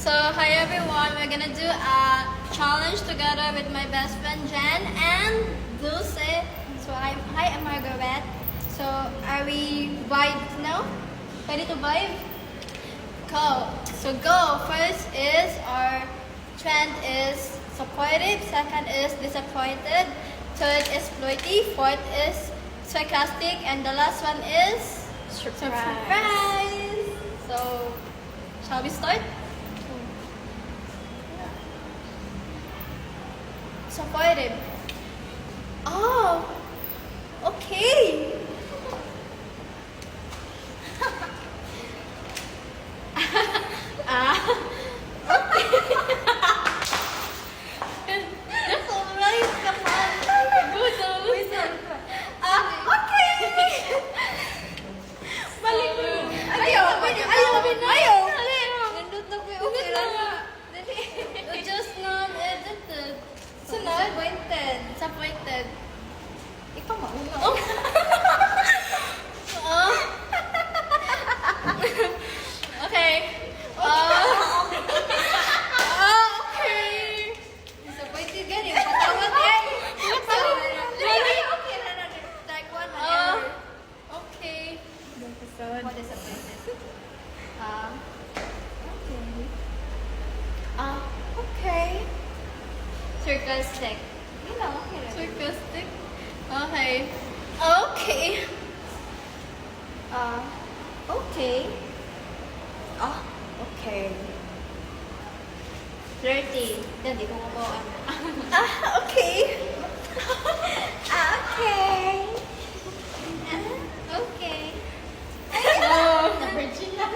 So hi everyone, we're gonna do a challenge together with my best friend Jen and Dulce. So I'm Margaret. So are we vibe now? Ready to vibe? Go. So go. First is our trend is supportive. Second is disappointed. Third is floaty. Fourth is sarcastic, and the last one is surprise. So shall we start? Supportive. Oh, okay. That's alright, come on. Good. Okay. Balik mo. Ayaw. Nandun na ko yung okay. Just not edited. Disappointed. Ikaw mauna. Oh. Okay. Okay. Disappointed gani, patawad yan. Okay. Like one hour. Okay. What disappointed? Okay. Sarcastic. Yun lang, okay lang. Sarcastic. Okay. Okay. Okay. Okay. Flirty. Hindi ko mabawan. Okay. Okay. Okay. Oh. Na-virgin na.